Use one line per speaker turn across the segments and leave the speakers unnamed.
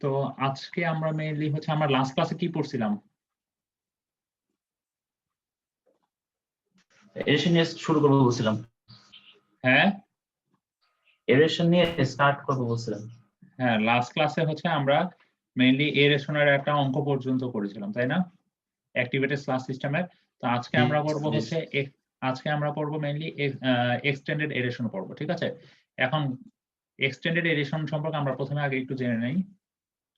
তো আজকে আমরা মেইনলি হচ্ছে আমরা লাস্ট ক্লাসে কি পড়ছিলাম?
এরেশন নিয়ে শুরু করবো বলছিলাম।
হ্যাঁ
এরেশন নিয়ে স্টার্ট করবো বলছিলাম।
হ্যাঁ, লাস্ট ক্লাসে হচ্ছে আমরা মেইনলি এরেশনের একটা অঙ্ক পর্যন্ত করেছিলাম, তাই না? অ্যাক্টিভেটেড ক্লাস সিস্টেমের। তো আজকে আমরা পড়ব হচ্ছে আজকে আমরা পড়ব মেইনলি এক্সটেন্ডেড এরেশন পড়ব, ঠিক আছে? এখন এক্সটেন্ডেড এরেশন সম্পর্কে আমরা প্রথমে আগে একটু জেনে নেই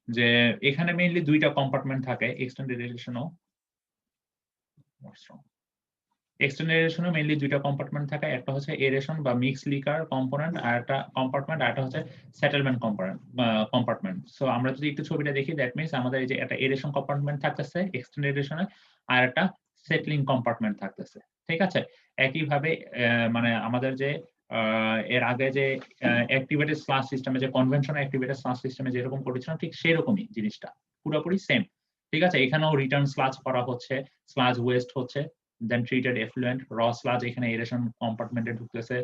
যে এখানে মেইনলি দুইটা কম্পার্টমেন্ট থাকে এক্সটেন্ডেড এরেশনও। এক্সটেন্ডেড এরেশনে মেইনলি দুইটা কম্পার্টমেন্ট থাকে, একটা হচ্ছে এরেশন বা মিক্স লিকার কম্পোনেন্ট আর একটা কম্পার্টমেন্ট, আর একটা হচ্ছে সেটেলমেন্ট কম্পার্টমেন্ট। সো আমরা যদি একটু ছবিটা দেখি, দ্যাট মিন্স আমাদের এই যে একটা এরেশন কম্পার্টমেন্ট থাকতেছে এক্সটেন্ডেড এরেশনে, আর একটা সেটলিং কম্পার্টমেন্ট থাকতেছে, ঠিক আছে? একইভাবে মানে আমাদের যে এর আগে যে অ্যাক্টিভেটেড ক্লাস সিস্টেমে যে কনভেনশনাল অ্যাক্টিভেটেড ক্লাস সিস্টেমে যেরকম করেছিলাম ঠিক সেরকমই জিনিসটা পুরোপুরি সেম, ঠিক আছে? এখানেও রিটার্ন স্লাজ করা হচ্ছে, স্লাজ ওয়েস্ট হচ্ছে, দেন ট্রিটেড এফ্লুয়েন্ট র স্লাজ এখানে এরেশন কম্পার্টমেন্টে ঢুকতেছে,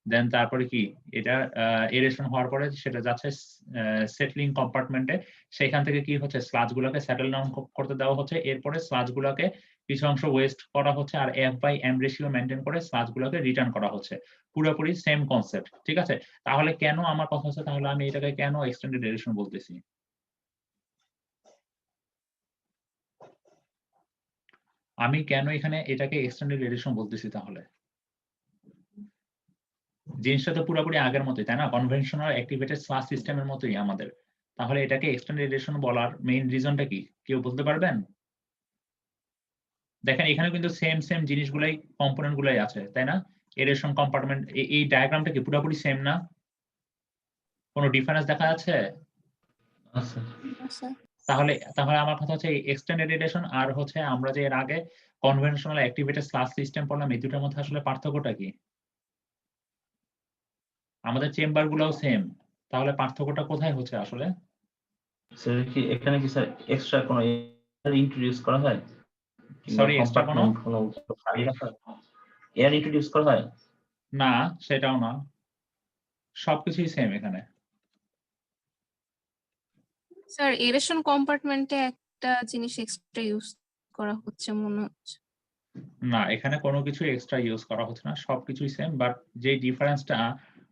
দেন তারপরে কি এটা এরেশন হওয়ার পরে সেটা যাচ্ছে সেটলিং কম্পার্টমেন্টে, সেখান থেকে কি হচ্ছে স্লাজ গুলোকে সেটেল ডাউন করতে দেওয়া হচ্ছে, এরপরে স্লাজ গুলোকে কিছু অংশ ওয়েস্ট করা হচ্ছে আর F/M রেশিও মেনটেন করে স্লাজ গুলোকে রিটার্ন করা হচ্ছে, পুরোপুরি সেম কনসেপ্ট, ঠিক আছে? তাহলে কেন আমার কথা হচ্ছে তাহলে আমি এটাকে কেন এক্সটেন্ডেড এরেশন বলতেছি? আমি কেন এখানে এটাকে এক্সটেন্ডেড এডিশন বলতেছি? তাহলে জিনিসটা তো পুরোপুরি আগের মতোই, তাই না? কনভেনশনাল অ্যাক্টিভেটেড ক্লাস সিস্টেমের মতোই আমাদের। তাহলে এটাকে এক্সটেন্ডেড এডিশন বলার মেইন রিজনটা কি কেউ বলতে পারবেন? দেখেন এখানে কিন্তু সেম জিনিসগুলাই কম্পোনেন্ট গুলাই আছে, তাই না? এডিশন কম্পার্টমেন্ট, এই ডায়াগ্রামটা কি পুরোপুরি সেম না? কোনো ডিফারেন্স দেখা যাচ্ছে? তাহলে তাহলে আমার কথা হচ্ছে এক্সটেন্ডেড এডিশন আর হচ্ছে আমরা যে এর আগে কনভেনশনাল অ্যাক্টিভেটেড ক্লাস সিস্টেম পড়লাম, এই দুটোর মধ্যে আসলে পার্থক্যটা কি? আমাদের চেম্বার গুলোও সেম, তাহলে পার্থক্যটা কোথায় হচ্ছে আসলে?
স্যার কি এখানে কি স্যার এক্সট্রা কোনো ইন্ট্রোডিউস করা হয়?
সরি, এক্সট্রা কোনো
খালি রাখা হয়? এয়ার ইন্ট্রোডিউস করা হয়?
না, সেটাও না, সবকিছুই সেম এখানে।
স্যার এরেশন কম্পার্টমেন্টে একটা জিনিস এক্সট্রা ইউজ করা হচ্ছে মনে হচ্ছে।
না, এখানে কোনো কিছু এক্সট্রা ইউজ করা হচ্ছে না, সবকিছুই সেম, বাট যে ডিফারেন্সটা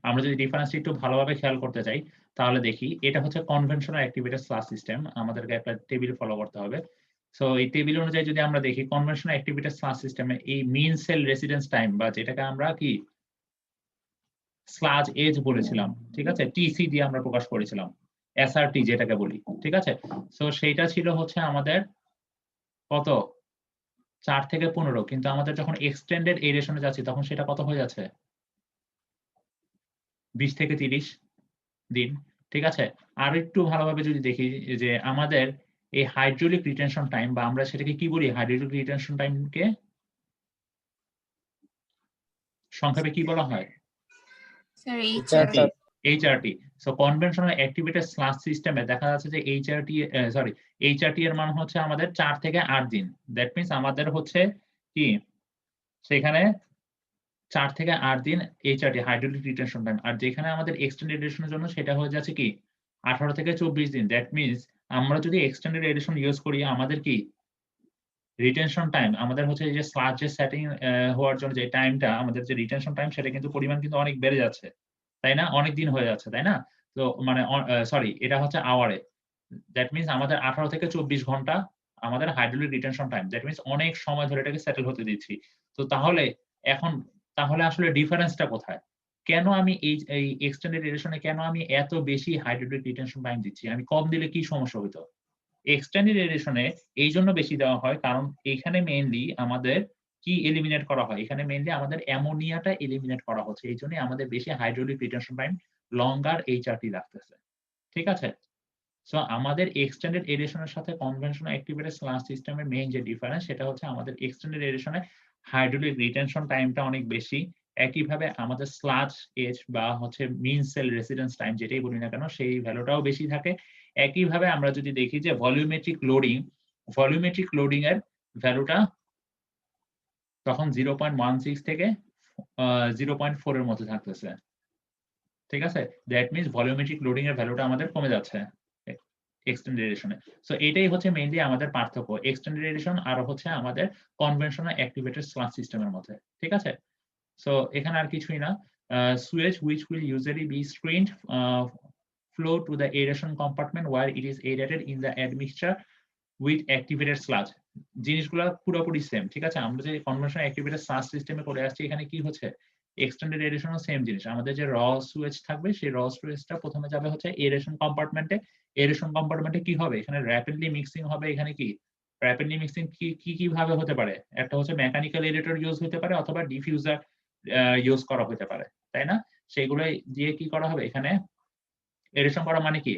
আমরা যদি ডিফারেন্সটা একটু ভালোভাবে খেয়াল করতে চাই তাহলে দেখি এটা হচ্ছে কনভেনশনাল অ্যাক্টিভেটেড ক্লাস সিস্টেম, আমাদেরকে একটা টেবিল ফলো করতে হবে। সো এই টেবিল অনুযায়ী যদি আমরা দেখি কনভেনশনাল অ্যাক্টিভেটেড ক্লাস সিস্টেমে এই মিন সেল রেসিডেন্স টাইম বা যেটাকে আমরা কি স্লাজ এজ বলেছিলাম, ঠিক আছে? টিসি দিয়ে আমরা প্রকাশ করেছিলাম, এসআরটি যেটাকে বলি, ঠিক আছে? সো সেইটা ছিল হচ্ছে আমাদের কত 4 থেকে 15, কিন্তু আমাদের যখন এক্সটেন্ডেড এরেশনে যাচ্ছি তখন সেটা কত হয়ে যাচ্ছে 20 থেকে 30 দিন, ঠিক আছে? আর একটু ভালোভাবে যদি দেখি যে আমাদের এই হাইড্রোলিক রিটেনশন টাইম বা আমরা সেটাকে কি বলি, হাইড্রোলিক রিটেনশন টাইমকে সংক্ষেপে কি বলা হয়?
Sir
HRT। So conventional activated class সিস্টেমে দেখা যাচ্ছে যে HRT এর মান হচ্ছে আমাদের 4 থেকে 8 দিন। দ্যাট মিন্স আমাদের হচ্ছে কি সেখানে 4 থেকে 8 দিন HRT হাইড্রোলিক রিটেনশন টাইম, আর যেখানে আমাদের এক্সটেন্ডেড এডিশনের জন্য সেটা হয়ে যাচ্ছে কি 18 থেকে 24 দিন। দ্যাট মিন্স আমরা যদি এক্সটেন্ডেড এডিশন ইউজ করি আমাদের কি রিটেনশন টাইম আমাদের হচ্ছে এই যে স্লাজ যে সেটিং হওয়ার জন্য যে টাইমটা আমাদের যে রিটেনশন টাইম সেটা কিন্তু পরিমাণ কিন্তু অনেক বেড়ে যাচ্ছে, তাই না? অনেক দিন হয়ে যাচ্ছে, তাই না? তো মানে সরি, এটা হচ্ছে আওয়ারে। দ্যাট মিন্স আমাদের 18 থেকে 24 ঘন্টা আমাদের hydraulic retention time. That means অনেক সময় ধরে এটাকে সেটেল হতে দিচ্ছি। তো তাহলে এখন তাহলে আসলে ডিফারেন্সটা কোথায়? কেন আমি এই এক্সটেন্ডেড এডিশনে কেন আমি এত বেশি হাইড্রোলিক রিটেনশন টাইম দিচ্ছি? আমি কম দিলে কি সমস্যা হইতো? এক্সটেন্ডেড এডিশনে এইজন্য বেশি দেওয়া হয় কারণ এখানে মেইনলি আমাদের কি এলিমিনেট করা হয়? এখানে মেইনলি আমাদের অ্যামোনিয়াটা এলিমিনেট করা হচ্ছে। এইজন্যই আমাদের বেশি হাইড্রোলিক রিটেনশন টাইম লঙ্গার HRT লাগতেছে। ঠিক আছে? সো আমাদের এক্সটেন্ডেড এডিশনের সাথে কনভেনশনাল অ্যাক্টিভেটেড ক্লাস সিস্টেমের মেইন যে ডিফারেন্স সেটা হচ্ছে আমাদের এক্সটেন্ডেড এডিশনে হাইড্রোলিক রিটেনশন টাইমটা অনেক বেশি। একইভাবে আমাদের স্লাজ এজ বা হচ্ছে মিন সেল রেসিডেন্স টাইম যেটাই বলি না কেন সেই ভ্যালুটাও বেশি থাকে। একইভাবে আমরা যদি দেখি যে ভলিউমেট্রিক লোডিং এর ভ্যালুটা তখন 0.16 থেকে 0.4 এর মধ্যে থাকতেছে। ঠিক আছে? দ্যাট মিন্স ভলিউমেট্রিক লোডিং এর ভ্যালুটা আমাদের কমে যাচ্ছে। এক্সটেন্ডেড এডিশনে। সো এটাই হচ্ছে মেইনলি আমাদের পার্থক্য এক্সটেন্ডেড এডিশন আর হচ্ছে আমাদের কনভেনশনাল অ্যাক্টিভেটেড স্লাশ সিস্টেমের মধ্যে। ঠিক আছে? সো এখানে আর কিছুই না। Sewage which will usually be screened flow to the aeration compartment while it is aerated in the admixture with activated sludge. জিনিসগুলো পুরোপুরি সেম। ঠিক আছে? আমরা যে কনভেনশনাল অ্যাক্টিভেটেড স্লাশ সিস্টেমে করে আসছি এখানে কি হচ্ছে এক্সটেন্ডেড এডিশনও সেম জিনিস। আমাদের যে র সুয়েজ থাকবে সেই র সুয়েজটা প্রথমে যাবে হচ্ছে এরেশন কম্পার্টমেন্টে। এরেশন কম্পার্টমেন্টে কি হবে এখানে র্যাপিডলি মিক্সিং হবে। এখানে কি র্যাপিডলি মিক্সিং কি ভাবে হতে পারে? একটা হচ্ছে মেকানিক্যাল এডিটর ইউজ হতে পারে অথবা ডিফিউজার ইউজ করা হতে পারে, তাই না? সেগুলো দিয়ে কি করা হবে এখানে এরেশন করা মানে কি?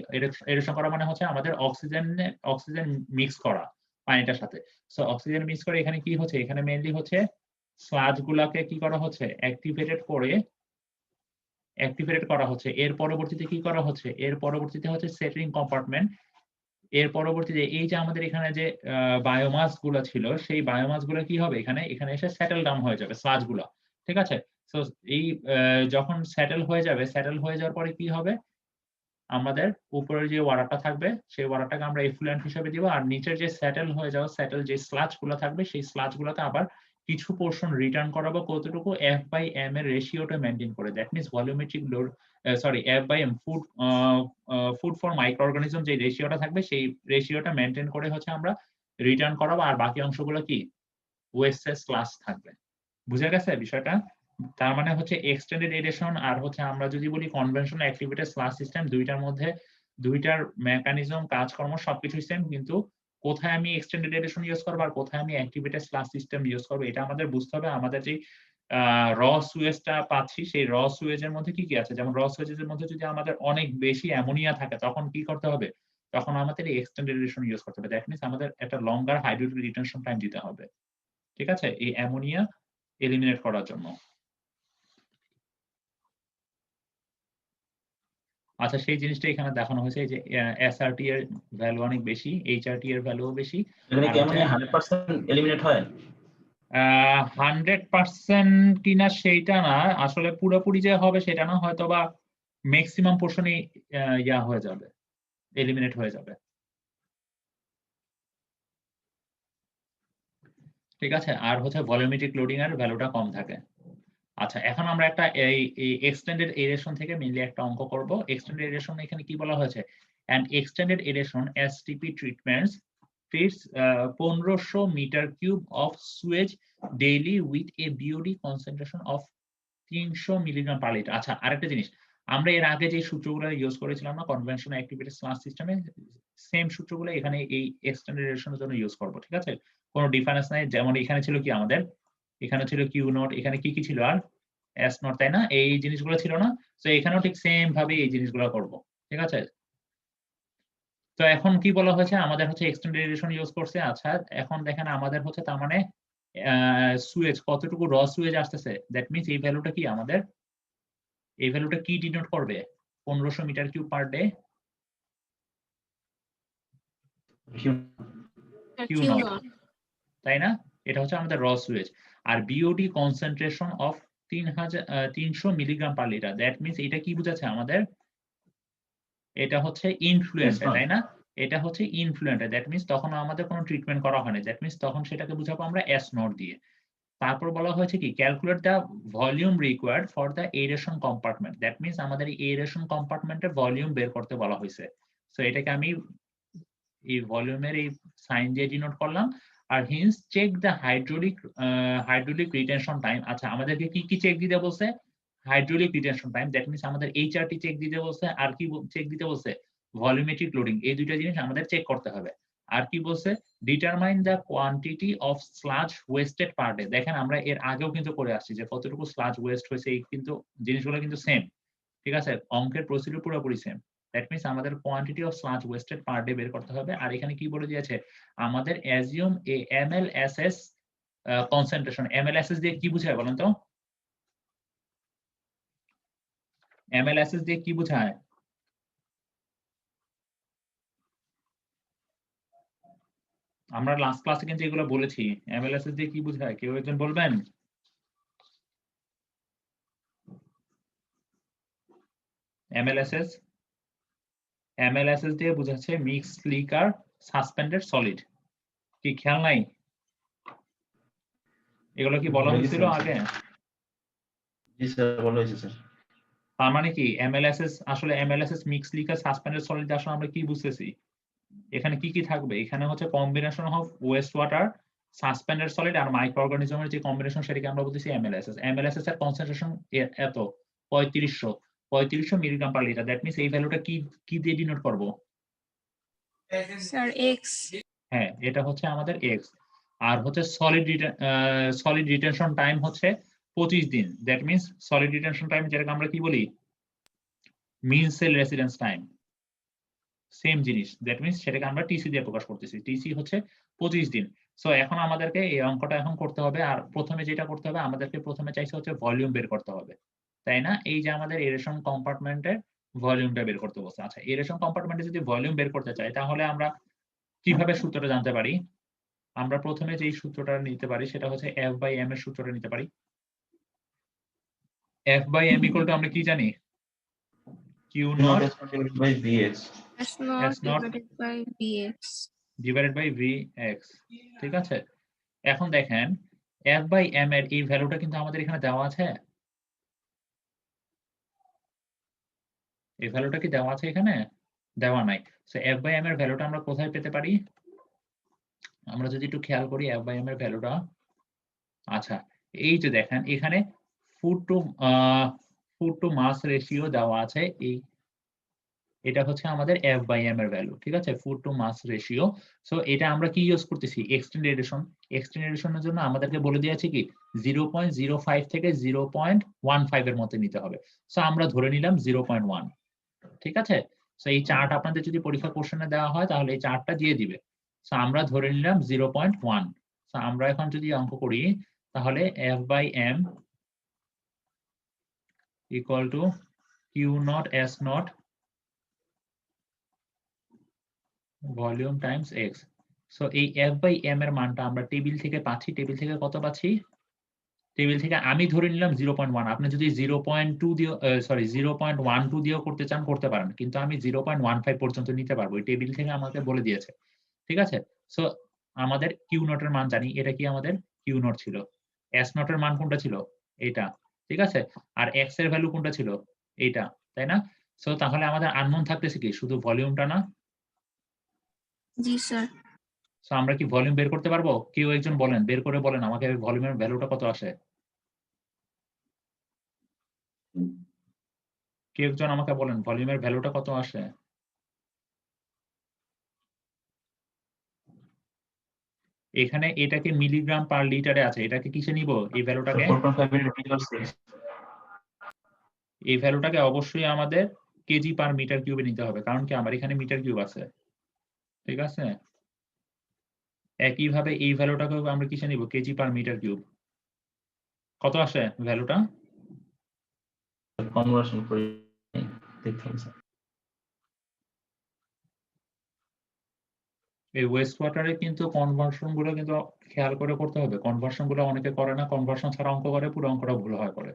এরেশন করা মানে হচ্ছে আমাদের অক্সিজেন মিক্স করা পানিটার সাথে। সো অক্সিজেন মিক্স করে এখানে কি হচ্ছে এখানে মেইনলি হচ্ছে স্লাজ গুলাকে কি করা হচ্ছে অ্যাক্টিভেটেড করা হচ্ছে। এর পরবর্তীতে কি করা হচ্ছে এর পরবর্তীতে হচ্ছে সেটলিং কম্পার্টমেন্ট। এর পরবর্তীতে এই যে আমাদের এখানে যে বায়োমাস গুলো ছিল সেই বায়োমাস গুলো কি হবে এখানে এসে সেটেল ডাউন হয়ে যাবে স্লাজ গুলো। ঠিক আছে? সো এই যখন সেটেল হয়ে যাওয়ার পরে কি হবে আমাদের উপরের যে ওয়াটারটা থাকবে সেই ওয়াটারটাকে আমরা এফ্লুয়েন্ট হিসেবে দিব আর নিচের যে সেটেল যে স্লাজ গুলো থাকবে সেই স্লাজ গুলোকে আবার কিছু পোর্শন রিটার্ন করাবো কতটুকু F/m এর রেশিওটা মেইনটেইন করে। That means volumetric load F/m food for micro organism যে রেশিওটা থাকবে সেই রেশিওটা মেইনটেইন করে হচ্ছে আমরা রিটার্ন করাবো আর বাকি অংশগুলো কি ওয়েস্টেজ স্লাজ থাকবে। বুঝা গেছে বিষয়টা? তার মানে হচ্ছে এক্সটেন্ডেড এডিশন আর হচ্ছে আমরা যদি বলি কনভেনশনাল অ্যাক্টিভেটেড স্লাশ সিস্টেম দুইটার মধ্যে দুইটার মেকানিজম কাজকর্ম সবকিছু সেম, কিন্তু কোথায় আমি এক্সটেন্ডেড এডিশন ইউজ করব আর কোথায় আমি অ্যাক্টিভেটেড স্লাশ সিস্টেম ইউজ করব এটা আমাদের বুঝতে হবে। আমাদের যে র সুয়েজটা পাচ্ছি সেই র সুয়েজের মধ্যে কি আছে, যেমন র সুয়েজের মধ্যে যদি আমাদের অনেক বেশি অ্যামোনিয়া থাকে তখন কি করতে হবে, তখন আমাদের এই এক্সটেন্ডেড এডিশন ইউজ করতে হবে। দ্যাট মিন্স আমাদের একটা লঙ্গার হাইড্রোলিক রিটেনশন টাইম দিতে হবে। ঠিক আছে? এই অ্যামোনিয়া এলিমিনেট করার জন্য। আচ্ছা সেই জিনিসটা এখানে দেখানো হয়েছে যে এসআরটি এর ভ্যালু অনেক বেশি, এইচআরটি এর ভ্যালুও বেশি।
এখানে কি অ্যামোনিয়া 100% এলিমিনেট হয়?
100% কিনা সেইটা না, আসলে পুরোপুরি যে হবে সেটা না, হয়তো বা ম্যাক্সিমাম পোর্শনই হয়ে যাবে, এলিমিনেট হয়ে যাবে। ঠিক আছে? আর হচ্ছে ভলিউমেট্রিক লোডিং এর ভ্যালুটা কম থাকে। আচ্ছা এখন আমরা একটা এই এক্সটেন্ডেড এরেশন থেকে মেইনলি একটা অঙ্ক করব। এক্সটেন্ডেড এরেশন এখানে কি বলা হয়েছে, and extended aeration STP treatments treats 1500 meter cube of sewage daily with a BOD concentration of 300 milligram per litre. আচ্ছা আরেকটা জিনিস, আমরা এর আগে যে সূত্রগুলো ইউজ করেছিলাম না কনভেনশনাল অ্যাক্টিভেটেড স্লাশ সিস্টেমে, সেম সূত্রগুলো এখানে এই এক্সটেন্ডেড এরেশনের জন্য ইউজ করব। ঠিক আছে? কোনো ডিফারেন্স নাই। যেমন এখানে ছিল কি আমাদের, এখানে ছিল কিউ নট, এখানে কি ছিল আর এস নট, তাই না? এই জিনিসগুলো ছিল না? তো এখানেও ঠিক সেম ভাবে এই জিনিসগুলো করব। ঠিক আছে? তো এখন কি বলা হয়েছে, আমাদের হচ্ছে এক্সটেন্ডেড এডিশন ইউজ করছে। আচ্ছা এখন দেখেন আমাদের হচ্ছে তার মানে সুয়েজ কতটুকু র সুয়েজ আসতেছে, দ্যাট মিন্স এই ভ্যালুটা কি আমাদের, এই ভ্যালুটা কি ডিনোট করবে 1500 metre cube per day Q naught, তাই না? এটা হচ্ছে আমাদের র সুয়েজ। আর BOD concentration of 300 milligram per litre, that means এটা কি বুঝাচ্ছে আমাদের, এটা হচ্ছে ইনফ্লুয়েন্ট, তাই না? এটা হচ্ছে ইনফ্লুয়েন্ট, দ্যাট মিন্স তখন আমাদের কোনো ট্রিটমেন্ট করা হয় না, দ্যাট মিন্স তখন সেটাকে বুঝাবো আমরা এস নট দিয়ে। তারপর বলা হয়েছে কি calculate the volume required for the aeration compartment, that means আমাদের এই এরেশন কম্পার্টমেন্টের ভলিউম বের করতে বলা হয়েছে। সো এটাকে আমি এই ভলিউমের এই সাইন দিয়ে ডিনোট করলাম। আর hence check the hydraulic retention time. আচ্ছা আমাদেরকে কি চেক দিতে বলছে, hydraulic retention time, that means আমাদের এইচআরটি চেক দিতে বলছে, আর কি চেক দিতে বলছে, ভলিউমেট্রিক লোডিং। এই দুইটা জিনিস আমাদের চেক করতে হবে। আর কি বলছে, determine the quantity of sludge wasted per day. দেখেন আমরা এর আগেও কিন্তু করে আসছি যে কতটুকু স্লাজ ওয়েস্ট হয়েছে, এই কিন্তু জিনিসগুলো কিন্তু সেম। ঠিক আছে? অঙ্কের প্রসিডিউর পুরোপুরি সেম। দ্যাট মিন্স আমাদের quantity of sludge wasted per day বের করতে হবে। আর এখানে কি বলে দিয়েছে, আমাদের অ্যাজিউম এ এমএলএসএস কনসেন্ট্রেশন। এমএলএসএস দিয়ে কি বুঝায় বলেন তো, এমএলএসএস দিয়ে কি বোঝায়? আমরা লাস্ট ক্লাসে কিন্তু এগুলো বলেছি। এমএলএসএস দিয়ে কি বোঝায় কেউ একজন বলবেন? এমএলএসএস এমএলএসএস দিয়ে বোঝাচ্ছে মিক্স লিকার সাসপেন্ডেড সলিড। কি খেয়াল নাই? এগুলো কি বলা
ভুলে
হয়েছিল
গেছিলাম,
আগে?
জি স্যার, বলা হয়েছে স্যার।
তার মানে কি এমএলএসএস আসলে MLSS mix liquor suspended solid আসলে আমরা কি বুঝতেছি? এখানে কি কি থাকবে? এখানে হচ্ছে combination of waste water, suspended solid আর মাইক্রো অর্গানিজমের যে কম্বিনেশন সেটাকে আমরা বলতেছি এমএলএসএস। এমএলএসএস এর কনসেন্ট্রেশন এত 3500 milligram per litre. That means এই ভ্যালুটা কি কি দিয়ে ডিনোট করব?
Sir x.
হ্যাঁ, এটা হচ্ছে আমাদের এক্স। আর হচ্ছে সলিড রিটেনশন টাইম হচ্ছে 25 দিন। That means solid retention time যেটাকে আমরা কি বলি? মিন সেল রেসিডেন্স টাইম। সেম জিনিস, দ্যাট মিন্স সেটাকে আমরা টিসি দিয়ে প্রকাশ করতেছি। টিসি হচ্ছে 25 দিন। সো এখন আমাদেরকে এই অঙ্কটা এখন করতে হবে। আর প্রথমে যেটা করতে হবে, আমাদেরকে প্রথমে চাইছে হচ্ছে ভলিউম বের করতে হবে, তাই না? এই যে আমাদের এরেশন কম্পার্টমেন্টের ভলিউমটা বের করতে বলছে। আচ্ছা, এরেশন কম্পার্টমেন্টে যদি ভলিউম বের করতে চাই তাহলে আমরা কিভাবে সূত্রটা জানতে পারি? আমরা প্রথমে যেই সূত্রটা নিতে পারি সেটা হচ্ছে F বাই M এর সূত্রটা নিতে পারি। F by M equal to আমরা কি জানি? Q naught
by Vx।
S naught
S naught
divided by Vx.
Divided by Vx। ঠিক আছে, এখন দেখেন F বাই M এর এই ভ্যালুটা কিন্তু আমাদের এখানে দেওয়া আছে। এই ভ্যালুটা কি দেওয়া আছে এখানে? দেওয়া নাই। সো F বাই M এর ভ্যালুটা আমরা কোথায় পেতে পারি? আমরা যদি একটু খেয়াল করি F বাই M এর ভ্যালুটা, আচ্ছা এই যে দেখেন এখানে ফুড টু মাস রেশিও দেওয়া আছে। এটা হচ্ছে আমাদের F বাই M এর ভ্যালু, ঠিক আছে? ফুড টু মাস রেশিও। সো এটা আমরা কি ইউজ করতেছি? এক্সটেন্ডেশন। এক্সটেন্ডেশনের জন্য আমাদেরকে বলে দিয়েছে কি 0.05 থেকে 0.15 এর মধ্যে নিতে হবে। সো আমরা ধরে নিলাম 0.1, ঠিক আছে? সো এই চার্ট আপনাদের যদি পরীক্ষা কোশ্চেনে দেওয়া হয় তাহলে এই চার্টটা দিয়ে দিবে। সো আমরা ধরে নিলাম 0.1। সো আমরা এখন যদি অঙ্ক করি তাহলে F by M equal to Q naught S naught volume times x। So এই F বাই M এর মানটা আমরা টেবিল থেকে পাচ্ছি। টেবিল থেকে কত পাচ্ছি? টেবিল থেকে আমি ধরে নিলাম 0.1। আপনি যদি 0.2 দিয়ে সরি 0.12 দিয়েও করতে চান করতে পারেন, কিন্তু আমি 0.15 পর্যন্ত নিতে পারবো। এই টেবিল থেকে আমাকে বলে দিয়েছে, ঠিক আছে? সো আমাদের কিউ নটের মান জানি, এটা কি আমাদের কিউ নট ছিল। এস নটের মান কোনটা ছিল? এটা, ঠিক আছে? আর এক্স এর ভ্যালু কোনটা ছিল? এইটা, তাই না? সো তাহলে আমাদের আননোন থাকতেছে কি শুধু ভলিউমটা না?
জি স্যার।
সো আমরা কি ভলিউম বের করতে পারবো? কেউ একজন বলেন, বের করে বলেন আমাকে ভলিউমের ভ্যালুটা কত আসে? কেউ একজন আমাকে বলেন ভলিউমের ভ্যালুটা কত আসে? এখানে এটাকে মিলিগ্রাম পার লিটারে আছে, এটাকে কিসে নিব এই ভ্যালুটাকে?
4.5
এই ভ্যালুটাকে অবশ্যই আমাদের কেজি পার মিটার কিউবে নিতে হবে, কারণ কি আমার এখানে মিটার কিউব আছে, ঠিক আছে? একইভাবে এই ভ্যালুটাকেও আমরা কিসে নিব? KG per metre cube. কত আসে ভ্যালুটা?
কনভার্সন করে দেখতে হবে স্যার।
এই ওয়েস্ট ওয়াটারে কিন্তু কনভার্সন গুলো কিন্তু খেয়াল করে করতে হবে। কনভার্সন গুলো অনেকে করে না, কনভার্সন ছাড়া অঙ্ক করে, পুরো অঙ্কটা ভুল হয় করে।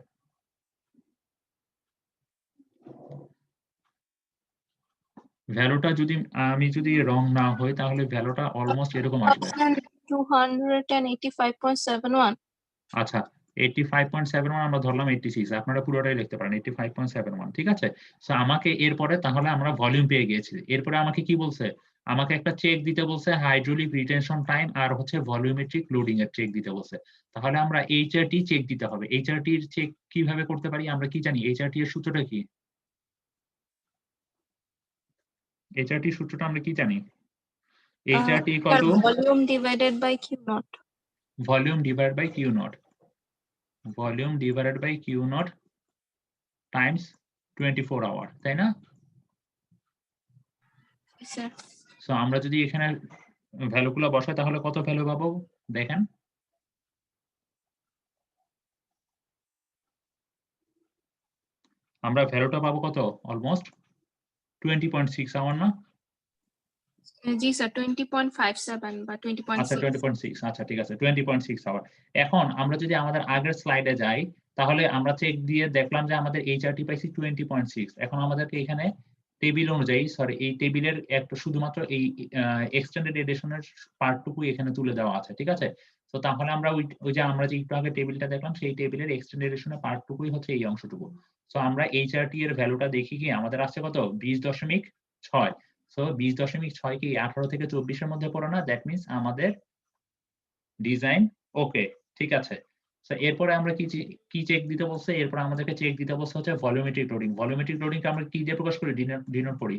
ভ্যালুটা যদি আমি যদি রং না হই তাহলে ভ্যালুটা অলমোস্ট এরকম আসবে।
285.71.
আচ্ছা, 85.71 আমরা ধরলাম 86, আপনারা পুরোটাই লিখতে পারেন 85.71, ঠিক আছে? সো আমাকে এরপরে তাহলে আমরা ভলিউম পেয়ে গিয়েছি। এরপরে আমাকে কি বলছে? আমাকে একটা চেক দিতে বলছে, হাইড্রোলিক রিটেনশন টাইম আর হচ্ছে ভলিউমেট্রিক লোডিং এর চেক দিতে বলছে। তাহলে আমরা এইচআরটি চেক দিতে হবে। এইচআরটি এর চেক কিভাবে করতে পারি? আমরা কি জানি এইচআরটি এর সূত্রটা কি? এইচআরটি সূত্রটা আমরা কি জানি? HRT equal to
Volume divided by Q naught.
Volume divide by Q naught. Volume divided by Q naught times 24 hour, তাই না?
Yes, sir.
সো আমরা যদি এখানে ভ্যালুগুলো বসাই তাহলে কত ভ্যালু পাবো দেখেন? আমরা ভ্যালুটা পাবো কত? অলমোস্ট 20.6 আওয়ার না?
জি স্যার 20.57 বা
আচ্ছা
20.6.
20.6, আচ্ছা ঠিক আছে 20.6 আওয়ার। এখন আমরা যদি আমাদের আগের স্লাইডে যাই তাহলে আমরা চেক দিয়ে দেখলাম যে আমাদের এইচআরটি পাইছি 20.6। এখন আমাদেরকে এখানে টেবিল অনুযায়ী এই টেবিলের একটা শুধুমাত্র এই এক্সটেন্ডেড এডিশনের পার্টটুকু এখানে তুলে দেওয়া আছে, ঠিক আছে? তো তাহলে আমরা ওই যে আমরা যে একটু আগে টেবিলটা দেখলাম সেই টেবিলের এক্সটেন্ডেড এডিশনের পার্টটুকুই হচ্ছে এই অংশটুকু। সো আমরা এইচআরটি এর ভ্যালুটা দেখি কি আমাদের আসছে কত 20.6। সো 20.6 কি 18 থেকে 24 এর মধ্যে পড়ে না? দ্যাট মিন্স আমাদের ডিজাইন ওকে, ঠিক আছে। সো এরপরে আমরা কি চেক দিতে বলছে? এরপর আমাদেরকে চেক দিতে বলছে হচ্ছে ভলিউমেট্রিক লোডিং। ভলিউমেট্রিক লোডিং কে আমরা কি দিয়ে প্রকাশ করি? ডিনোট করি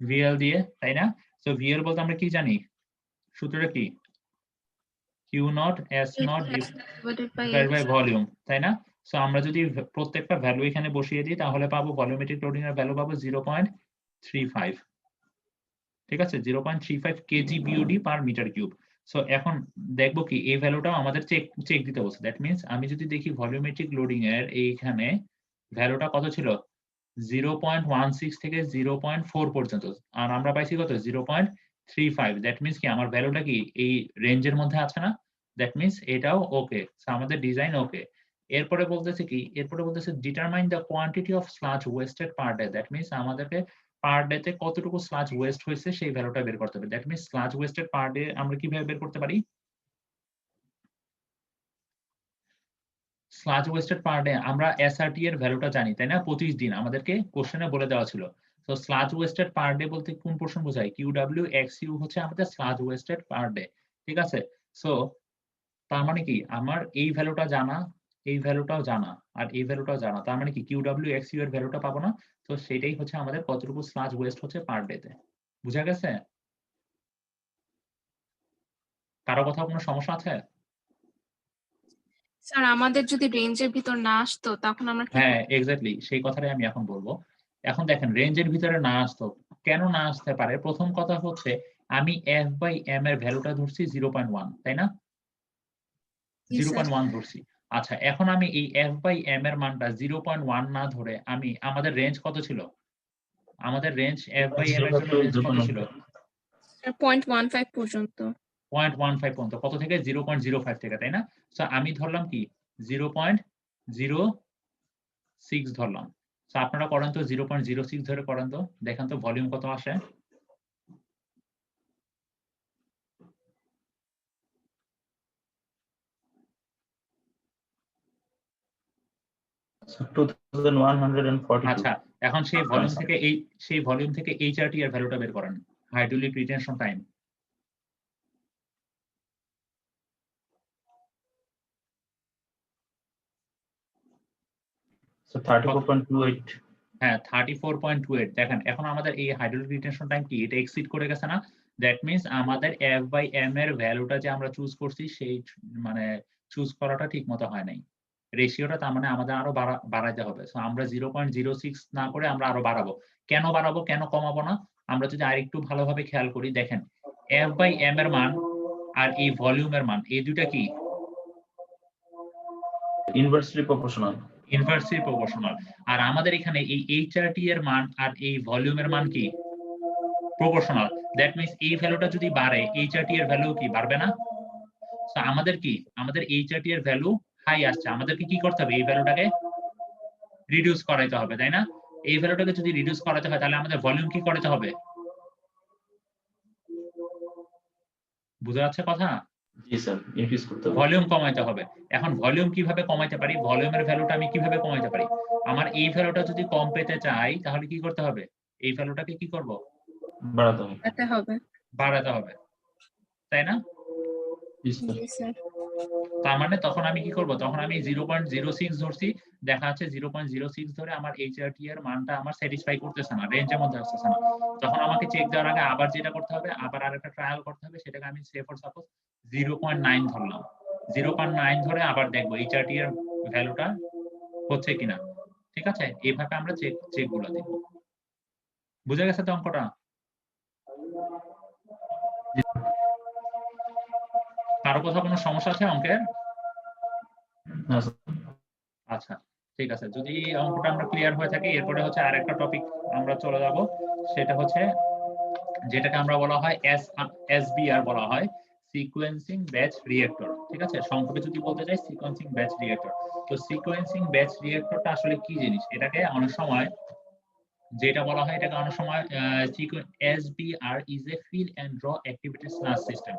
ভিএল দিয়ে, তাই না? সো ভিএল বলতে আমরা কি জানি? সূত্রটা কি? Q naught S naught divide by volume, তাই না? সো আমরা যদি প্রত্যেকটা ভ্যালু এখানে বসিয়ে দিই তাহলে পাবো ভলিউমেট্রিক লোডিং এর ভ্যালু পাবো 0.35, ঠিক আছে? 0.35 KG BOD per metre cube. So এখন দেখবো কি এই ভ্যালুটাও আমাদের চেক দিতে বলছে। দ্যাট মিন্স আমি যদি দেখি ভলিউমেট্রিক লোডিং এর এইখানে ভ্যালুটা কত ছিল 0.16 থেকে 0.4 পর্যন্ত, আর আমরা পাইছি কত 0.35। দ্যাট মিন্স কি আমার ভ্যালুটা কি এই রেঞ্জের মধ্যে আছে না? দ্যাট মিন্স এটাও ওকে, আমাদের ডিজাইন ওকে। এরপরে বলতেছে কি? এরপরে বলতেছে determine the quantity of sludge wasted per day. That means আমাদেরকে পার ডে তে কতটুকু স্লাজ ওয়েস্ট হয়েছে সেই ভ্যালুটা বের করতে হবে। That means sludge wasted per day আমরা কিভাবে বের করতে পারি? স্লাজ ওয়েস্টেড পার ডে আমরা এসআরটি এর ভ্যালুটা জানি, তাই না? 25 দিন আমাদেরকে কোশ্চেনে বলে দেওয়া ছিল। তো স্লাজ ওয়েস্টেড পার ডে বলতে কোন পোরশন বোঝায়? কিউডব্লিউ এক্স ইউ হচ্ছে আমাদের স্লাজ ওয়েস্টেড পার ডে, ঠিক আছে? সো তার মানে কি আমার এই ভ্যালুটা জানা, এই ভ্যালুটাও জানা, আর এই ভ্যালুটাও জানা। তার মানে কি কিউডব্লিউ এক্স ইউ এর ভ্যালুটা পাবো না? তো সেটাই হচ্ছে আমাদের কতটুকু স্লাজ ওয়েস্ট হচ্ছে পার ডে তে। বুঝা গেছে? কারো কোথাও কোনো সমস্যা আছে?
স্যার আমাদের যদি রেঞ্জের ভিতর না আসতো তখন আমরা কি
হ্যাঁ, এক্স্যাক্টলি সেই কথাটাই আমি এখন বলবো। এখন দেখেন রেঞ্জের ভিতরে না আসতো, কেন না আসতে পারে? প্রথম কথা হচ্ছে আমি এফ বাই এম এর ভ্যালুটা ধরছি 0.1, তাই না?
জি, স্যার।
0.1 ধরছি। আচ্ছা, এখন আমি এই এফ বাই এম এর মানটা 0.1 না ধরে আমি আমাদের রেঞ্জ কত ছিল? আমাদের রেঞ্জ এফ বাই এম এর জন্য রেঞ্জ কত ছিল?
0.15 পর্যন্ত।
0.15 পর্যন্ত। কত থেকে? 0.05 থেকে, তাই না? সো আমি ধরলাম কি 0.06 ধরলাম। সো আপনারা করেন তো 0.06 ধরে করেন তো, দেখেন তো ভলিউম কত আসে?
So 2142.
আচ্ছা, এখন সেই ভলিউম থেকে এইচআরটি এর ভ্যালুটা বের করেন। Hydraulic retention time.
So 34.28.
হ্যাঁ, 34.28। দেখেন এখন আমাদের এই হাইড্রোলিক রিটেনশন টাইম কি এটা এক্সিড করে গেছে না? দ্যাট মিন্স আমাদের এফ বাই এম এর ভ্যালুটা যে আমরা চুজ করছি সেই মানে চুজ করাটা ঠিক মতো হয় নাই। রেশিওটা তার মানে আমাদের আরো বাড়াইতে হবে। সো আমরা 0.06 না করে আমরা আরো বাড়াবো। কেন বাড়াবো? কেন কমাবো না? আমরা যদি আরেকটু ভালোভাবে খেয়াল করি, দেখেন এফ বাই এম এর মান আর এই ভলিউমের মান এই দুইটা কি
Inversely proportional.
Inversely proportional. আর আমাদের এখানে এই এইচআরটি এর মান আর এই ভলিউমের মান কি প্রপোর্শনাল। দ্যাট মিন্স এই ভ্যালুটা যদি বাড়ে এইচআরটি এর ভ্যালু কি বাড়বে না? সো আমাদের কি আমাদের এইচআরটি এর ভ্যালু হাই আসছে, আমাদেরকে কি করতে হবে? এই ভ্যালুটাকে রিডিউস করাইতে হবে, তাই না? এই ভ্যালুটাকে যদি রিডিউস করাতে হয় তাহলে আমাদের ভলিউম কি করতে হবে? বুঝা যাচ্ছে কথা?
জি স্যার, ইনক্রিজ করতে হবে।
ভলিউম কমাইতে হবে। এখন ভলিউম কিভাবে কমাইতে পারি? ভলিউমের ভ্যালুটা আমি কিভাবে কমাইতে পারি? আমার এই ভ্যালুটা যদি কম পেতে চাই তাহলে কি করতে হবে? এই ভ্যালুটাকে কি করব?
বাড়াতে হবে।
বাড়াতে হবে।
বাড়াতে হবে, তাই না?
জি স্যার।
জি, স্যার।
তার মানে তখন আমি কি করব? তখন আমি 0.06 ধরছি, দেখা যাচ্ছে 0.06 ধরে আমার এইচআরটি এর মানটা আমার স্যাটিসফাই করতেছে না, রেঞ্জের মধ্যে আসতেছে না। তখন আমাকে চেক দেওয়ার আগে আবার যেটা করতে হবে, আবার আরেকটা ট্রায়াল করতে হবে, সেটাকে আমি সে ফর সাপোজ 0.9 ধরলাম। 0.9 ধরে আবার দেখব এইচআরটি এর ভ্যালুটা হচ্ছে কিনা। ঠিক আছে? এইভাবে আমরা চেক গুলো দিব। বুঝা গেছে তো অঙ্কটা? কারো কোথাও কোনো সমস্যা আছে অঙ্কের?
না স্যার।
আচ্ছা, ঠিক আছে। যদি অঙ্কটা আমরা ক্লিয়ার হয়ে থাকি, এরপরে হচ্ছে আরেকটা টপিক আমরা চলে যাব। সেটা হচ্ছে যেটাকে আমরা বলা হয় এসবিআর বলা হয়, সিকোয়েন্সিং ব্যাচ রিঅ্যাক্টর। ঠিক আছে? সংক্ষেপে যদি বলতে চাই সিকোয়েন্সিং ব্যাচ রিঅ্যাক্টর। তো সিকোয়েন্সিং ব্যাচ রিঅ্যাক্টরটা আসলে কি জিনিস? এটাকে অনেক সময় যেটা বলা হয় এটাকে অনেক সময় SBR is a fill and draw activity slash system.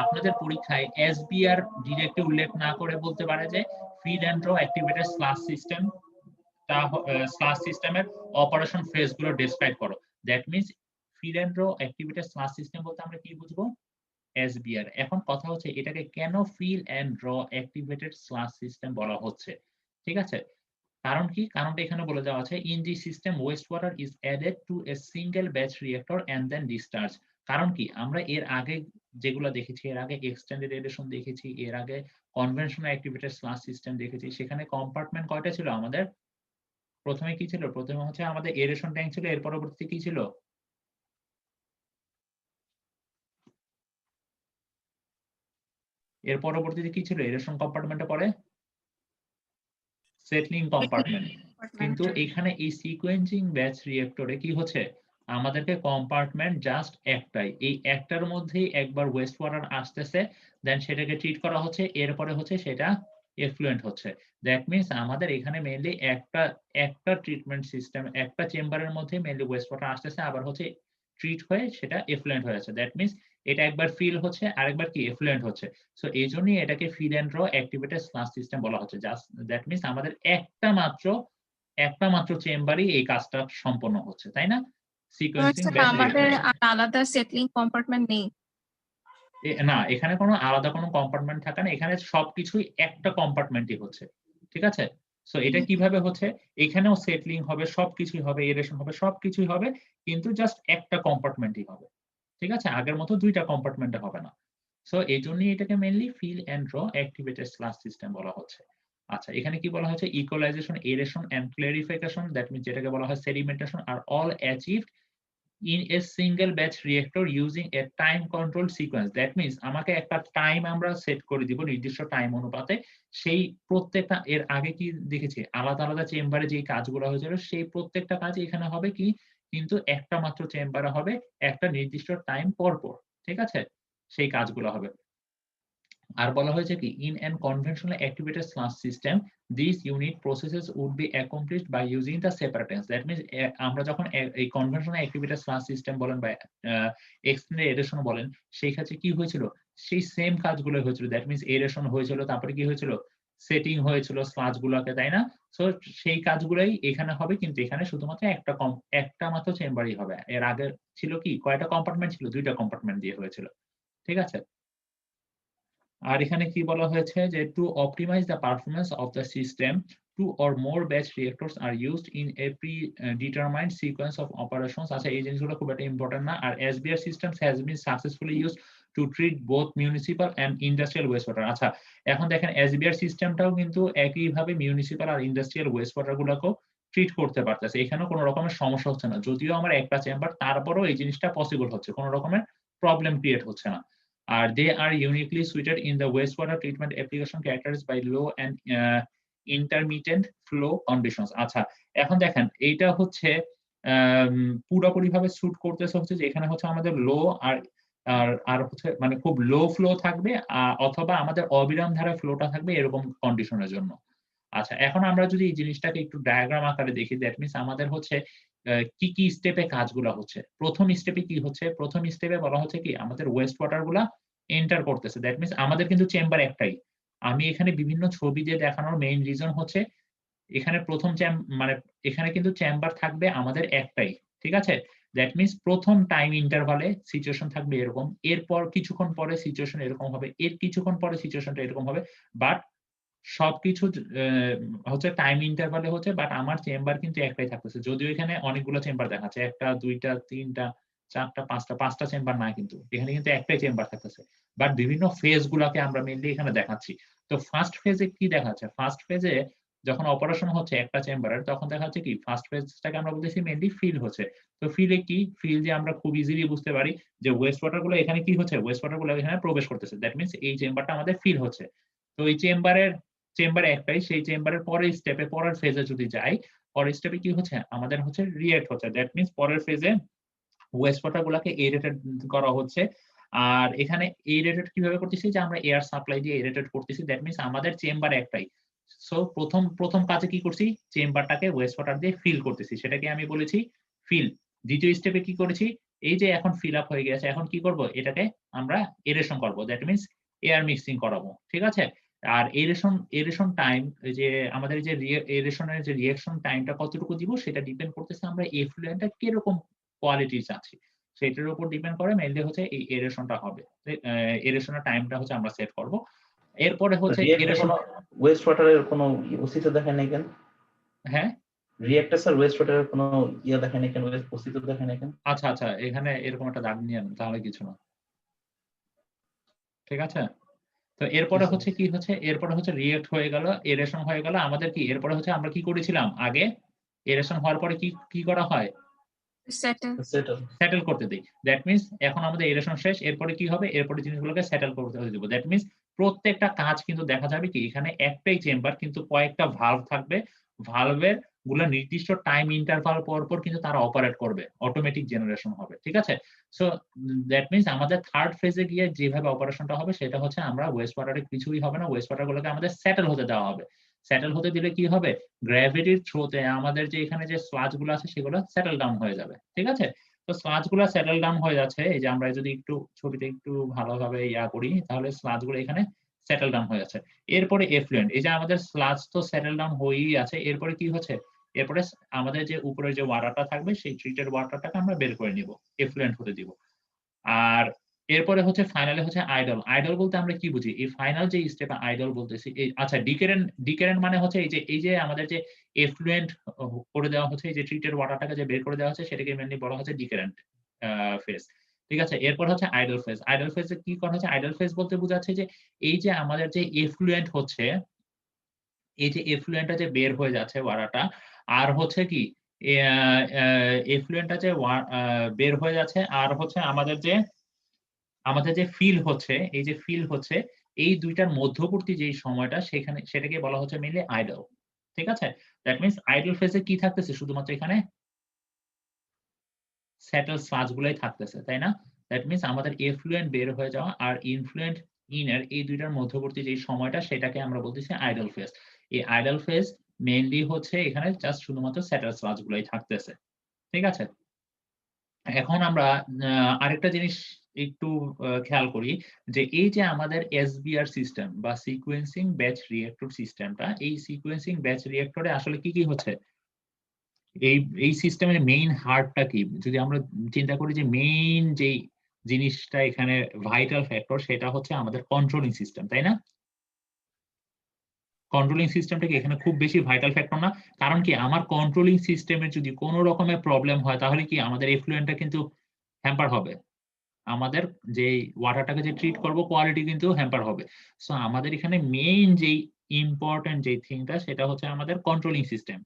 আপনাদের পরীক্ষায় SBR ডিরেক্টলি উল্লেখ না করে বলতে পারে যে fill and draw activity slash system slash সিস্টেমের অপারেশন ফেজ গুলো ডেসক্রাইব করো। That means fill and draw activity slash system বলতে আমরা কি বুঝবো? SBR। এখন কথা হচ্ছে এটাকে কেন fill and draw activated slash system বলা হচ্ছে, ঠিক আছে? কারণ কি? কারণটা এখানে বলে দেওয়া আছে, in the system waste water is added to a single batch reactor and then discharge. কারণ কি? আমরা এর আগে যেগুলো দেখেছি, এর আগে এক্সটেন্ডেড এরেশন দেখেছি, এর আগে কনভেনশনাল অ্যাক্টিভেটেড স্ল্যাশ সিস্টেম দেখেছি। সেখানে কম্পার্টমেন্ট কয়টা ছিল আমাদের? প্রথমে কি ছিল? প্রথমে হচ্ছে আমাদের এরেশন ট্যাঙ্ক ছিল, এর পরবর্তীতে কি ছিল? এর পরবর্তীতে কি ছিল? এরেশন কম্পার্টমেন্টে পরে সেটলিং কম্পার্টমেন্ট। কিন্তু এখানে এই সিকোয়েন্সিং ব্যাচ রিঅ্যাক্টরে কি হচ্ছে? আমাদেরকে কম্পার্টমেন্ট জাস্ট একটাই, এই একটার মধ্যেই একবার ওয়েস্ট ওয়াটার আসতেছে, দেন সেটাকে ট্রিট করা হচ্ছে, এরপরে হচ্ছে সেটা এফ্লুয়েন্ট হচ্ছে। দ্যাট মিন্স আমাদের এখানে মেইনলি একটা ট্রিটমেন্ট সিস্টেম, একটা চেম্বারের মধ্যে মেইনলি ওয়েস্ট ওয়াটার আসতেছে, আবার হচ্ছে ট্রিট হয়ে সেটা এফ্লুয়েন্ট হয়ে যাচ্ছে। দ্যাট মিন্স এটা একবার ফিল হচ্ছে, আরেকবার কি এফ্লুয়েন্ট হচ্ছে। সো এইজন্যই এটাকে fill and draw activated slash system বলা হচ্ছে। জাস্ট দ্যাট মিন্স আমাদের একটা মাত্র চেম্বারই এই কাজটা সম্পন্ন হচ্ছে, তাই না? সিকোয়েন্সিং ব্যাচ
আমাদের
রিঅ্যাক্টর।
আর আলাদা সেটলিং কম্পার্টমেন্ট নেই।
না, এখানে কোনো আলাদা কোনো কম্পার্টমেন্ট থাকে না, এখানে সবকিছুই একটা কম্পার্টমেন্টই হচ্ছে, ঠিক আছে? সো এটা কিভাবে হচ্ছে? এখানেও সেটলিং হবে, সবকিছুই হবে, এরেশন হবে, সবকিছুই হবে, কিন্তু জাস্ট একটা কম্পার্টমেন্টই হবে, ঠিক আছে? আগের মতো দুইটা কম্পার্টমেন্টে হবে না। সো এইজন্যই এটাকে mainly fill and draw activated slash system বলা হচ্ছে। আচ্ছা, এখানে কি বলা হয়েছে? Equalization, aeration and clarification, that means যেটাকে বলা হয় সেডিমেন্টেশন, আর all achieved in a single batch reactor using a time control sequence. That means আমাকে একটা টাইম আমরা সেট করে দিব, নির্দিষ্ট টাইম অনুপাতে। সেই প্রত্যেকটা, এর আগে কি দেখেছি আলাদা আলাদা চেম্বারে যে কাজগুলো হয়েছিল, সেই প্রত্যেকটা কাজ এখানে হবে কি, কিন্তু একটা মাত্র চেম্বারে হবে, একটা নির্দিষ্ট টাইম পর পর, ঠিক আছে? সেই কাজগুলো হবে। আর বলা হয়েছে কি, in an conventional activated slash system this unit processes would be accomplished by using the separate tanks. That means আমরা যখন এই কনভেনশনাল অ্যাক্টিভেটেড স্ল্যাশ সিস্টেম বলেন বা এক্সটেন্ডেড এরেশন বলেন, সেই ক্ষেত্রে কি হয়েছিল? সেই সেম কাজগুলো হয়েছিল। দ্যাট মিন্স এরেশন হয়েছিল, তারপরে কি হয়েছিল? সেটিং হয়েছিল স্ল্যাশ গুলোকে, তাই না? সো সেই কাজগুলোই এখানে হবে, কিন্তু এখানে শুধুমাত্র একটা মাত্র চেম্বারই হবে। এর আগে ছিল কি, কয়টা কম্পার্টমেন্ট ছিল? দুইটা কম্পার্টমেন্ট দিয়ে হয়েছিল, ঠিক আছে? আর এখানে কি বলা হয়েছে যে to optimize the performance of the system, two or more batch reactors are used in a predetermined sequence of operations. আচ্ছা, এই জিনিসগুলো খুব একটা ইম্পর্টেন্ট না। আর SBR systems has been successfully used to treat both municipal and industrial wastewater. আচ্ছা, এখন দেখেন SBR সিস্টেমটাও কিন্তু একইভাবে মিউনিসিপাল আর ইন্ডাস্ট্রিয়াল ওয়েস্ট ওয়াটার গুলোকেও ট্রিট করতে পারতেছে। এখানেও কোনো রকমের সমস্যা হচ্ছে না, যদিও আমার একটা চেম্বার, তারপরেও এই জিনিসটা পসিবল হচ্ছে, কোনো রকমের প্রবলেম ক্রিয়েট হচ্ছে না। আর they are uniquely suited in the wastewater treatment application characterized by low and intermittent flow conditions. আচ্ছা, এখন দেখেন এইটা হচ্ছে পুরোপুরিভাবে স্যুট করতেছে হচ্ছে যে এখানে হচ্ছে আমাদের লো আর আর আর হচ্ছে মানে খুব লো ফ্লো থাকবে, অথবা আমাদের অবিরাম ধারায় ফ্লোটা থাকবে, এরকম কন্ডিশনের জন্য। আচ্ছা, এখন আমরা যদি এই জিনিসটাকে একটু ডায়াগ্রাম আকারে দেখি, দ্যাট মিন্স আমাদের হচ্ছে কি কি স্টেপে কাজগুলা হচ্ছে। প্রথম স্টেপে কি হচ্ছে? প্রথম স্টেপে বলা হচ্ছে কি, আমাদের ওয়েস্ট ওয়াটার গুলা এন্টার করতেছে। দ্যাট মিন্স আমাদের কিন্তু চেম্বার একটাই। আমি এখানে বিভিন্ন ছবি দিয়ে দেখানোর মেইন রিজন হচ্ছে, এখানে মানে এখানে কিন্তু চেম্বার থাকবে আমাদের একটাই, ঠিক আছে? দ্যাট মিন্স প্রথম টাইম ইন্টারভালে সিচুয়েশন থাকবে এরকম, এরপর কিছুক্ষণ পরে সিচুয়েশন এরকম হবে, এর কিছুক্ষণ পরে সিচুয়েশনটা এরকম হবে। বাট সবকিছু হচ্ছে টাইম ইন্টারভালে হচ্ছে, বাট আমার চেম্বার কিন্তু একটাই থাকতেছে। যদিও এখানে অনেকগুলো চেম্বার দেখাচ্ছে, ১ টা ২ টা ৩ টা ৪ টা ৫ টা চেম্বার না, কিন্তু এখানে কিন্তু একটাই চেম্বার থাকতেছে। বাট বিভিন্ন ফেজ গুলাকে আমরা মেইনলি এখানে দেখাচ্ছি। তো ফার্স্ট ফেজে কি দেখাচ্ছে? ফার্স্ট ফেজে যখন অপারেশন হচ্ছে একটা চেম্বারের, তখন দেখা যাচ্ছে কি, ফার্স্ট ফেজটাকে আমরা বলতেছি মেইনলি ফিল হচ্ছে। তো ফিলে কি? ফিল যে আমরা খুব ইজিলি বুঝতে পারি যে ওয়েস্ট ওয়াটার গুলো এখানে কি হচ্ছে? ওয়েস্ট ওয়াটার গুলো এখানে প্রবেশ করতেছে। দ্যাট মিন্স এই চেম্বারটা আমাদের ফিল হচ্ছে। তো এই চেম্বার একটাই, সেই চেম্বারের পরের স্টেপে, পরের ফেজে যদি যাই, পরের স্টেপে কি হচ্ছে? আমাদের হচ্ছে রিঅ্যাক্ট হচ্ছে। দ্যাট মিন্স পরের ফেজে ওয়েস্ট ওয়াটার গুলাকে এরেটেড করা হচ্ছে। আর এখানে এরেটেড কিভাবে করতেছি? যে আমরা এয়ার সাপ্লাই দিয়ে এরেটেড করতেছি। দ্যাট মিন্স আমাদের চেম্বার একটাই। সো প্রথম কাজে কি করছি? চেম্বারটাকে ওয়েস্ট ওয়াটার দিয়ে ফিল করতেছি। সেটাকে আমি বলেছি ফিল। দ্বিতীয় স্টেপে কি করেছি, এই যে এখন ফিল আপ হয়ে গেছে, এখন কি করব, এটাকে আমরা এরেশন করব, দ্যাট মিন্স এয়ার মিক্সিং করাবো, ঠিক আছে। আর এরেশন টাইম, যে আমাদের যে এরেশনের যে রিঅ্যাকশন টাইমটা কতটুকু দিব সেটা ডিপেন্ড করতেছে আমরা এফ্লুয়েন্টটা কিরকম কোয়ালিটির চাচ্ছি সেটার উপর ডিপেন্ড করে মেইনলি হচ্ছে এই এরেশনটা হবে। এরেশনের টাইমটা হচ্ছে আমরা সেট করব। এরপরে হচ্ছে
রিঅ্যাক্টে
এরেশন,
কোনো ওয়েস্ট ওয়াটারের কোনো অস্তিত্ব দেখায় নাই কেন?
হ্যাঁ
রিঅ্যাক্টে স্যার ওয়েস্ট ওয়াটারের কোনো দেখায় নাই কেন, অস্তিত্ব দেখায় নাই কেন?
আচ্ছা আচ্ছা, এখানে এরকম একটা দাগ নিয়ে আনুন, তাহলে কিছু না, ঠিক আছে। তো এরপরে হচ্ছে কি হচ্ছে, এরপরে হচ্ছে রিঅ্যাক্ট হয়ে গেল, এরেশন হয়ে গেল আমাদের কি, এরপরে হচ্ছে আমরা কি করেছিলাম আগে, এরেশন হওয়ার পরে কি কি করা হয়,
সেটেল।
সেটা
সেটেল করতে দেই। দ্যাট মিন্স এখন আমাদের এরেশন শেষ, এরপরে কি হবে, এরপরে জিনিসগুলোকে সেটেল করতে দেব। দ্যাট মিন্স প্রত্যেকটা কাজ কিন্তু দেখা যাবে কি এখানে একটাই চেম্বার কিন্তু কয়েকটা ভালভ থাকবে, ভালভের গুলা নির্দিষ্ট টাইম ইন্টারভাল পর পর কিন্তু তারা অপারেট করবে, অটোমেটিক জেনারেশন হবে, ঠিক আছে। সো দ্যাট মিন্স আমাদের থার্ড ফেজে গিয়ে যেভাবে অপারেশনটা হবে সেটা হচ্ছে আমরা ওয়েস্ট ওয়াটারে কিছুই হবে না, ওয়েস্ট ওয়াটার গুলোকে আমাদের সেটেল হতে দেওয়া হবে। সেটেল হতে দিলে কি হবে, গ্র্যাভিটির থ্রোতে আমাদের যে এখানে যে স্লাজ গুলো আছে সেগুলো সেটেল ডাউন হয়ে যাবে, ঠিক আছে। তো স্লাজ গুলো সেটেল ডাউন হয়ে যাচ্ছে, এই যে আমরা যদি একটু ছবিটা একটু ভালোভাবে করি তাহলে স্লাজ গুলো এখানে সেটেল ডাউন হয়ে যাচ্ছে। এরপরে এফ্লুয়েন্ট, এই যে আমাদের স্লাজ তো সেটেল ডাউন হয়েই আছে, এরপরে কি হচ্ছে, এরপরে আমাদের যে উপরে যে ওয়াটারটা থাকবে সেই ট্রিটেড ওয়াটারটাকে আমরা বের করে নিব, এফ্লুয়েন্ট হতে দিব। আর এরপরে হচ্ছে ফাইনালে হচ্ছে আইডল। আইডল বলতে আমরা কি বুঝি, এই ফাইনাল যে স্টেপে আইডল বলতেছি, এই আচ্ছা ডিকেরেন্ট মানে হচ্ছে এই যে আমাদের যে এফ্লুয়েন্ট করে দেওয়া হচ্ছে, এই যে ট্রিটেড ওয়াটারটাকে যে বের করে দেওয়া হচ্ছে সেটাকে মেইনলি বলা হচ্ছে ডিকেরেন্ট ফেজ, ঠিক আছে। এরপর হচ্ছে আইডল ফেজ। আইডল ফেজে কি করা হচ্ছে, আইডল ফেজ বলতে বোঝাচ্ছে যে এই যে আমাদের যে এফ্লুয়েন্ট হচ্ছে, এই যে এফ্লুয়েন্টটা যে বের হয়ে যাচ্ছে ওয়াটারটা, আর হচ্ছে কি এফ্লুয়েন্টটা যে বের হয়ে যাচ্ছে, আর হচ্ছে আমাদের যে ফিল হচ্ছে, এই যে ফিল হচ্ছে, এই দুইটার মধ্যবর্তী যে সময়টা সেখানে সেটাকে বলা হচ্ছে মেইনলি আইডল, ঠিক আছে। দ্যাট মিন্স আইডল ফেজে কি থাকতেছে, শুধুমাত্র এখানে সেটেল স্লাজ গুলাই থাকতেছে, তাই না। দ্যাট মিন্স আমাদের এফ্লুয়েন্ট বের হয়ে যাওয়া আর ইনফ্লুয়েন্ট ইনের এই দুইটার মধ্যবর্তী যে সময়টা সেটাকে আমরা বলতেছি আইডল ফেজ। এই আইডল ফেজ মেইনলি হচ্ছে এখানে জাস্ট শুধুমাত্র সেটেল স্লাজ গুলাই থাকতেছে, ঠিক আছে। এখন আমরা আরেকটা জিনিস একটু খেয়াল করি, যে এই যে আমাদের এসবিআর সিস্টেম বা সিকোয়েন্সিং ব্যাচ রিঅ্যাক্টর সিস্টেমটা, এই সিকোয়েন্সিং ব্যাচ রিঅ্যাক্টরে আসলে কি কি হচ্ছে, এই সিস্টেমের মেইন হার্টটা কি, যদি আমরা চিন্তা করি যে মেইন যেই জিনিসটা এখানে ভাইটাল ফ্যাক্টর সেটা হচ্ছে আমাদের কন্ট্রোলিং সিস্টেম, তাই না। কন্ট্রোলিং সিস্টেমটা কি এখানে খুব বেশি ভাইটাল ফ্যাক্টর না, কারণ কি আমার কন্ট্রোলিং সিস্টেমের যদি কোনো রকমের প্রবলেম হয় তাহলে কি আমাদের এফ্লুয়েন্টটা কিন্তু হ্যাম্পার হবে, আমাদের যে ওয়াটারটাকে যে ট্রিট করব কোয়ালিটি কিন্তু হ্যাম্পার হবে। সো আমাদের এখানে মেইন যেই ইম্পর্টেন্ট যে থিংটা সেটা হচ্ছে আমাদের কন্ট্রোলিং সিস্টেম,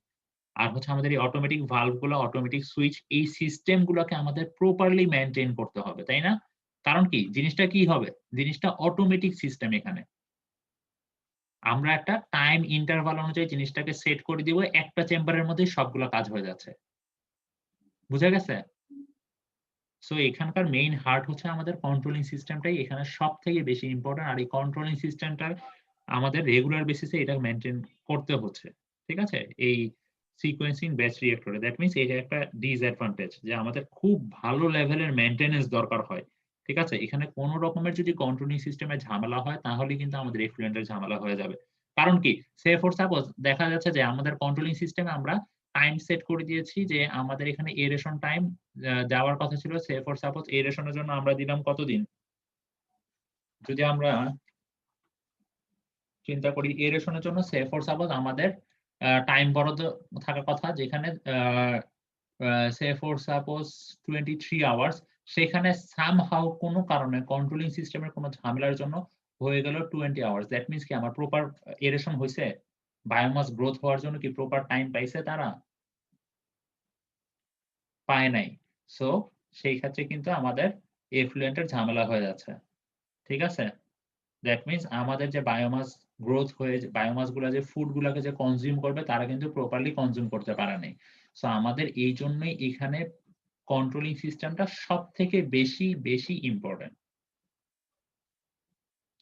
আর হচ্ছে আমাদের এই অটোমেটিক ভালভ গুলো, অটোমেটিক সুইচ, এই সিস্টেম গুলোকে আমাদের প্রপারলি মেইনটেইন করতে হবে, তাই না। কারণ কি জিনিসটা কি হবে, জিনিসটা অটোমেটিক সিস্টেম, এখানে আমরা একটা টাইম ইন্টারভাল অনুযায়ী জিনিসটাকে সেট করে দিব, একটা চেম্বারের মধ্যে সবগুলো কাজ হয়ে যাচ্ছে, বুঝা গেছে। সো এখানকার মেইন হার্ট হচ্ছে আমাদের কন্ট্রোলিং সিস্টেমটাই এখানে সব থেকে বেশি ইম্পর্টেন্ট, আর এই কন্ট্রোলিং সিস্টেমটা আমাদের রেগুলার বেসিসে এটা মেইনটেইন করতে হচ্ছে, ঠিক আছে। এই সিকোয়েন্সিং ব্যাচ রিঅ্যাক্টরে দ্যাট মিন্স এটা একটা ডিসঅ্যাডভান্টেজ, যে আমাদের খুব ভালো লেভেলের মেইনটেনেন্স দরকার হয়, ঠিক আছে। এখানে কোন রকমের যদি কন্ট্রোলিং সিস্টেমে ঝামেলা হয় তাহলে কিন্তু আমাদের এফ্লুয়েন্টের ঝামেলা হয়ে যাবে। কারণ কি, সে ফর সাপোজ দেখা যাচ্ছে যে আমাদের কন্ট্রোলিং সিস্টেমে আমরা টাইম সেট করে দিয়েছি, যে আমাদের এখানে এরেশন টাইম যাওয়ার কথা ছিল, সে ফর সাপোজ এরেশনের জন্য আমরা দিলাম কতদিন, যদি আমরা চিন্তা করি এরেশনের জন্য সে ফর সাপোজ আমাদের টাইম বরাদ্দ থাকার কথা, যেখানে সে ফর সাপোজ 23 আওয়ার্স, সেখানে সামহাউ কোনো কারণে কন্ট্রোলিং সিস্টেমের কোনো ঝামেলার জন্য হয়ে গেল 20 আওয়ার্স। দ্যাট মিন্স কি আমার প্রপার এরেশন হয়েছে, বায়োমাস গ্রোথ হওয়ার জন্য কি প্রপার টাইম পাইছে তারা, পায় নাই। সো সেই ক্ষেত্রে কিন্তু আমাদের এফ্লুয়েন্টের ঝামেলা হয়ে যাচ্ছে, ঠিক আছে। দ্যাট মিন্স আমাদের যে বায়োমাস গ্রোথ হয়ে বায়োমাস গুলা যে ফুড গুলাকে যে কনজিউম করবে তারা কিন্তু প্রপারলি কনজিউম করতে পারে নাই। সো আমাদের এই জন্যই এখানে কন্ট্রোলিং সিস্টেমটা সব থেকে বেশি বেশি ইম্পর্টেন্ট,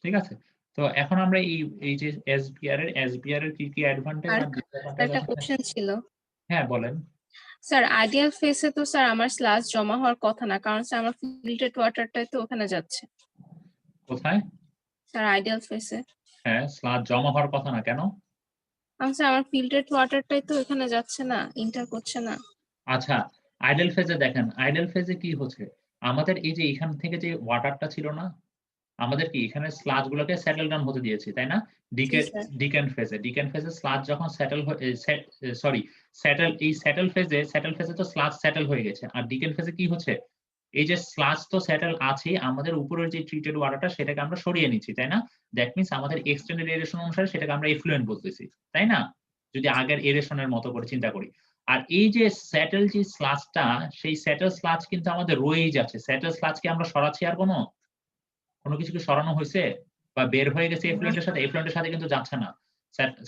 ঠিক আছে। তো এখন আমরা এই যে এসবিআর এর কি কি অ্যাডভান্টেজ
আর
আর ডিসঅ্যাডভান্টেজ
একটা
আছে,
কোশ্চেন ছিল,
হ্যাঁ বলেন।
স্যার আইডিয়াল ফেসে তো স্যার আমার স্লাশ জমা হওয়ার কথা না, কারণ স্যার আমার ফিল্টার্ড ওয়াটারটাই তো ওখানে যাচ্ছে
কোথায়?
স্যার আইডিয়াল ফেসে।
হ্যাঁ, স্লাজ জমা হওয়ার কথা না, কেন?
স্যার আমার ফিল্টার্ড ওয়াটারটাই তো এখানে যাচ্ছে না, ইন্টার করছে না।
আচ্ছা, আইডল ফেজে দেখেন, আইডল ফেজে কি হচ্ছে, আমাদের এই যে এখান থেকে যে ওয়াটারটা ছিল না, আমাদের কি এখানে স্লাজ গুলোকে সেটেল ডাউন হতে দিয়েছি, তাই না?
জি স্যার।
ডিকেন্ট ফেজে স্লাজ যখন সেটেল ফেজে তো স্লাজ সেটেল হয়ে গেছে, আর ডিকেন্ট ফেজে কি হচ্ছে, এই যে স্লাজ তো সেটেল আছে, আমাদের উপরের যে ট্রিটেড ওয়াটারটা সেটাকে আমরা সরিয়ে নিচ্ছি, তাই না? দ্যাট মিনস আমাদের এক্সটেন্ডেড এরেশন অনুসারে সেটাকে আমরা এফ্লুয়েন্ট বলতেছি, তাই না? যদি আগের এরেশনের মতো করে চিন্তা করি। আর এই যে সেটেল যে স্লাজটা, সেই সেটেল স্লাজ কিন্তু আমাদের রয়েই যাচ্ছে। সেটেল স্লাজকে আমরা সরাচ্ছি আর কোনো কিছু কি সরানো হয়েছে বা বের হয়ে গেছে এফ্লুয়েন্টের সাথে? এফ্লুয়েন্টের সাথে কিন্তু যাচ্ছে না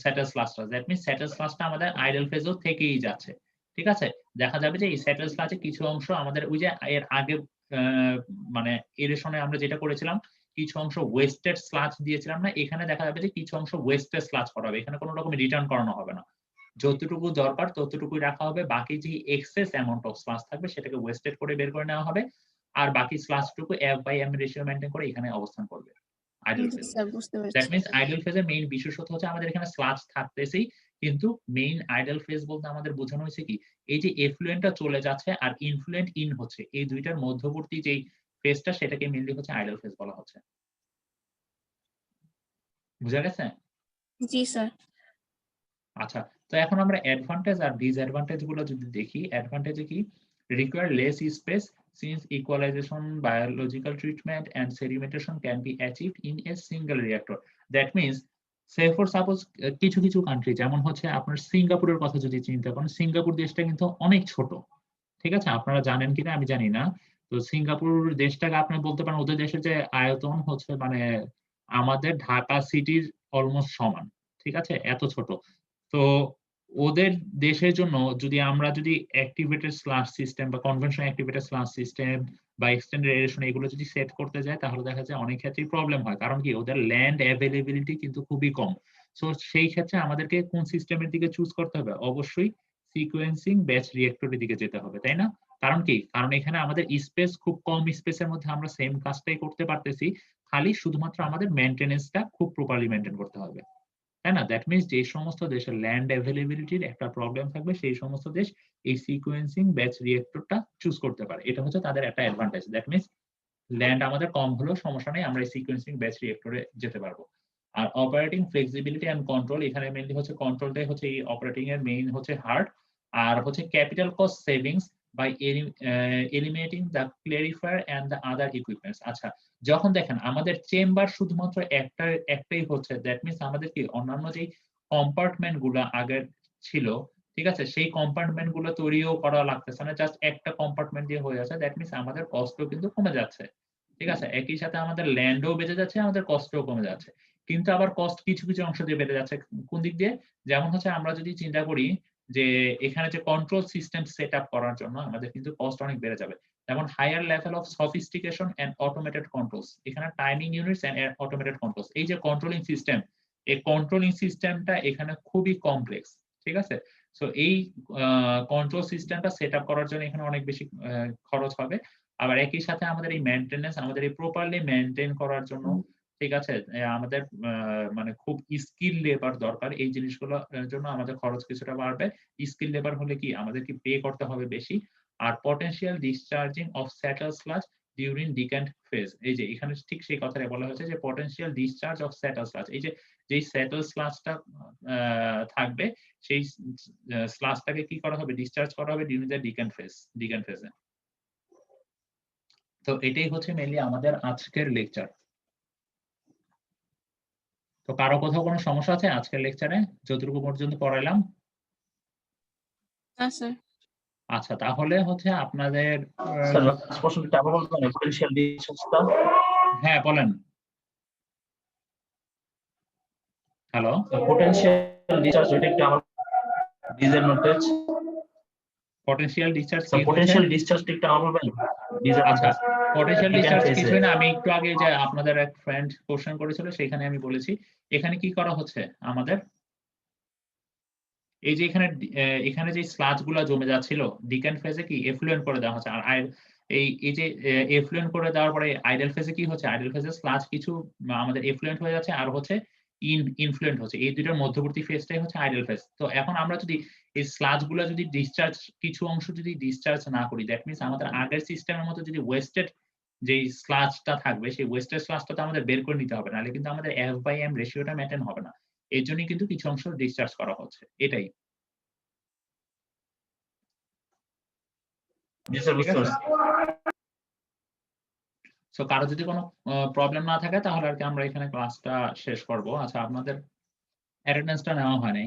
সেটেল স্লাজটা। দ্যাট মিনস সেটেল স্লাজটা আমাদের আইডল ফেজেও থেকেই যাচ্ছে। ঠিক আছে? দেখা যাবে যে এই সেটেল স্লাজে কিছু অংশ আমাদের ওই যে এর আগে মানে এরেশনে আমরা যেটা করেছিলাম, কিছু অংশ ওয়েস্টেড স্লাজ দিয়েছিলাম না? এখানে দেখা যাবে যে কিছু অংশ ওয়েস্টেড স্লাজ করা হবে। এখানে কোনো রকম রিটার্ন করানো হবে না। যতটুকু দরকার ততটুকুই রাখা হবে। বাকি যে এক্সেস অ্যামাউন্ট অফ স্লাজ থাকবে সেটাকে ওয়েস্টেড করে বের করে নেওয়া হবে। আর বাকি স্লাজটুকু F/M রেশিও মেইনটেইন করে এখানে অবস্থান করবে আইডল
জি
ফেজে।
স্যার, বুঝতে
দ্যাট
পারছি।
মিনস আইডল ফেজের মেইন বিশেষত্ব হচ্ছে আমাদের এখানে স্লাজ থাকতেছেই, কিন্তু মেইন আইডল ফেজ বলতে আমাদের বোঝানো হয়েছে কি, এই যে এফ্লুয়েন্টটা চলে যাচ্ছে আর ইনফ্লুয়েন্ট ইন হচ্ছে, এই দুইটার মধ্যবর্তী যেই ফেজটা সেটাকে মেইনলি হচ্ছে আইডল ফেজ বলা হচ্ছে। বুঝা গেছে?
জি স্যার।
আচ্ছা, তো এখন আমরা অ্যাডভান্টেজ আর ডিসঅ্যাডভান্টেজ গুলো যদি দেখি, অ্যাডভান্টেজে কি, require less space since equalization, biological treatment and sedimentation can be achieved in a single reactor. That means, say for suppose কিছু কিছু কান্ট্রি যেমন হচ্ছে আপনার সিঙ্গাপুরের কথা যদি চিন্তা করেন, সিঙ্গাপুর দেশটা কিন্তু অনেক ছোট। ঠিক আছে? আপনারা জানেন কিনা আমি জানি না। তো সিঙ্গাপুর দেশটাকে আপনি বলতে পারেন ওদের দেশের যে আয়তন হচ্ছে মানে আমাদের ঢাকা সিটির অলমোস্ট সমান। ঠিক আছে? এত ছোট। তো ওদের দেশের জন্য যদি অ্যাক্টিভেটেড স্লাশ সিস্টেম বা কনভেনশনাল অ্যাক্টিভেটেড স্লাশ সিস্টেম বা এক্সটেন্ডেড এরেশন এগুলো যদি সেট করতে যায় তাহলে দেখা যায় অনেক ক্ষেত্রেই প্রবলেম হয়। কারণ কি ওদের ল্যান্ড অ্যাভেইলেবিলিটি কিন্তু খুবই কম। সো সেই ক্ষেত্রে আমাদেরকে কোন সিস্টেমের দিকে চুজ করতে হবে? অবশ্যই সিকোয়েন্সিং ব্যাচ রিঅ্যাক্টরের দিকে যেতে হবে, তাই না? কারণ কি? কারণ এখানে আমাদের স্পেস খুব কম স্পেসের মধ্যে আমরা সেম কাজটাই করতে পারতেছি। খালি শুধুমাত্র আমাদের মেইনটেন্যান্সটা খুব প্রপারলি মেইনটেইন করতে হবে। তাই না? দ্যাট মিনস যে সমস্ত দেশের ল্যান্ড অ্যাভেইলেবিলিটির একটা প্রবলেম থাকবে সেই সমস্ত দেশ এই সিকোয়েন্সিং ব্যাচ রিঅ্যাক্টরটা চুজ করতে পারে। এটা হচ্ছে তাদের একটা অ্যাডভান্টেজ। দ্যাট মিনস ল্যান্ড আমাদের কম হলেও সমস্যা নেই, আমরা এই সিকোয়েন্সিং ব্যাচ রিঅ্যাক্টরে যেতে পারবো। আর অপারেটিং ফ্লেক্সিবিলিটি অ্যান্ড কন্ট্রোল, এখানে মেইনলি হচ্ছে কন্ট্রোলটাই হচ্ছে এই অপারেটিং এর মেইন হচ্ছে হার্ট। আর হচ্ছে capital cost savings by eliminating the clarifier and the other equipments. আচ্ছা, যখন দেখেন আমাদের চেম্বার শুধুমাত্র একটাই হচ্ছে, দ্যাট মিনস আমাদের কি অন্যান্য যে কম্পার্টমেন্ট গুলো আগের ছিল, ঠিক আছে, সেই কম্পার্টমেন্ট গুলো তৈরিও করা লাগতেছে না, জাস্ট একটা কম্পার্টমেন্ট দিয়ে হয়ে যাচ্ছে। দ্যাট মিনস আমাদের কস্টও কিন্তু কমে যাচ্ছে। ঠিক আছে, একই সাথে আমাদের ল্যান্ডও বেঁচে যাচ্ছে, আমাদের কস্টও কমে যাচ্ছে। কিন্তু আবার কস্ট কিছু কিছু অংশ দিয়ে বেড়ে যাচ্ছে। কোন দিক দিয়ে? যেমন হচ্ছে আমরা যদি চিন্তা করি যে এখানে যে কন্ট্রোল সিস্টেম সেট আপ করার জন্য আমাদের কিন্তু কস্ট অনেক বেড়ে যাবে। যেমন higher level of sophistication and automated controls, এখানে timing units and automated controls, এই যে কন্ট্রোলিং সিস্টেম, এই কন্ট্রোলিং সিস্টেমটা এখানে খুবই কমপ্লেক্স। ঠিক আছে, সো এই কন্ট্রোল সিস্টেমটা সেট আপ করার জন্য এখানে অনেক বেশি খরচ হবে। আবার একই সাথে আমাদের এই মেইনটেনেন্স, আমাদের এই প্রপারলি মেইনটেইন করার জন্য, ঠিক আছে, আমাদের মানে খুব স্কিল লেবার দরকার। এই জিনিসগুলোর জন্য আমাদের খরচ কিছুটা বাড়বে। স্কিল লেবার হলে কি আমাদের কি পে করতে হবে বেশি। আর potential discharging of settle sludge during decant phase, এই যে এখানে ঠিক সেই কথাটা বলা হয়েছে যে potential discharge of settle sludge, এই যে যেই স্যাটেল স্লাজটা থাকবে সেই স্লাজটাকে কি করা হবে, ডিসচার্জ করা হবে ডিউরিং দ্য ডিক্যান্ট ফেজে। তো এটাই হচ্ছে মেইনলি আমাদের আজকের লেকচার। তো কারো কোথাও কোনো সমস্যা আছে আজকের লেকচারে যতটুকু পর্যন্ত পড়াইলাম?
না স্যার।
আচ্ছা, তাহলে হচ্ছে আপনাদের
স্যার লাস্ট প্রশ্নটা আবার বলবেন, পটেনশিয়াল ডিসচার্জটা?
হ্যাঁ বলেন। হ্যালো,
পটেনশিয়াল ডিসচার্জ এটা একটু আমার ডিসঅ্যাডভান্টেজ।
পটেনশিয়াল ডিসচার্জ কি
স্যার
হচ্ছে?
পটেনশিয়াল ডিসচার্জটা একটু আমার বলবেন,
আচ্ছা,
ডিসঅ্যাডভান্টেজ
পটেনশিয়াল
ডিক্যান্ট
ডিসচার্জ
ফেজে।
কিছুই না, আমি একটু আগে যে আপনাদের এক ফ্রেন্ড কোশ্চেন করেছিল সেখানে আমি বলেছি। এখানে কি করা হচ্ছে আমাদের, এই যে এখানে যে স্লাজ গুলা জমে যাচ্ছিল ডিক্যান্ট ফেজে কি এফ্লুয়েন্ট করে দেওয়া হচ্ছে। আর এই যে এফ্লুয়েন্ট করে দেওয়ার পরে আইডল ফেজে কি হচ্ছে, আইডল ফেজে স্লাজ কিছু আমাদের এফ্লুয়েন্ট হয়ে যাচ্ছে আর হচ্ছে ইনফ্লুয়েন্ট হচ্ছে। এই দুইটার মধ্যবর্তী ফেজটাই হচ্ছে আইডল ফেজ। তো এখন আমরা যদি এই স্লাজ গুলা যদি ডিসচার্জ কিছু অংশ যদি ডিসচার্জ না করি, দ্যাট মিনস আমাদের আগের সিস্টেমের মতো যদি ওয়েস্টেড যেই স্লাজটা থাকবে সেই ওয়েস্টেড স্লাজটা তো আমাদের বের করে নিতে হবে, নাহলে কিন্তু আমাদের F/M রেশিওটা মেইনটেইন হবে না। এর জন্যই কিন্তু কিছু অংশ ডিসচার্জ করা হচ্ছে, এটাই।
জি স্যার,
ঠিক
বুঝতে
আছে?
পারছি।
সো কারো যদি কোনো প্রবলেম না থাকে তাহলে আর কি আমরা এখানে ক্লাসটা শেষ করব। আচ্ছা, আপনাদের অ্যাটেন্ডেন্সটা নেওয়া হয় নাই।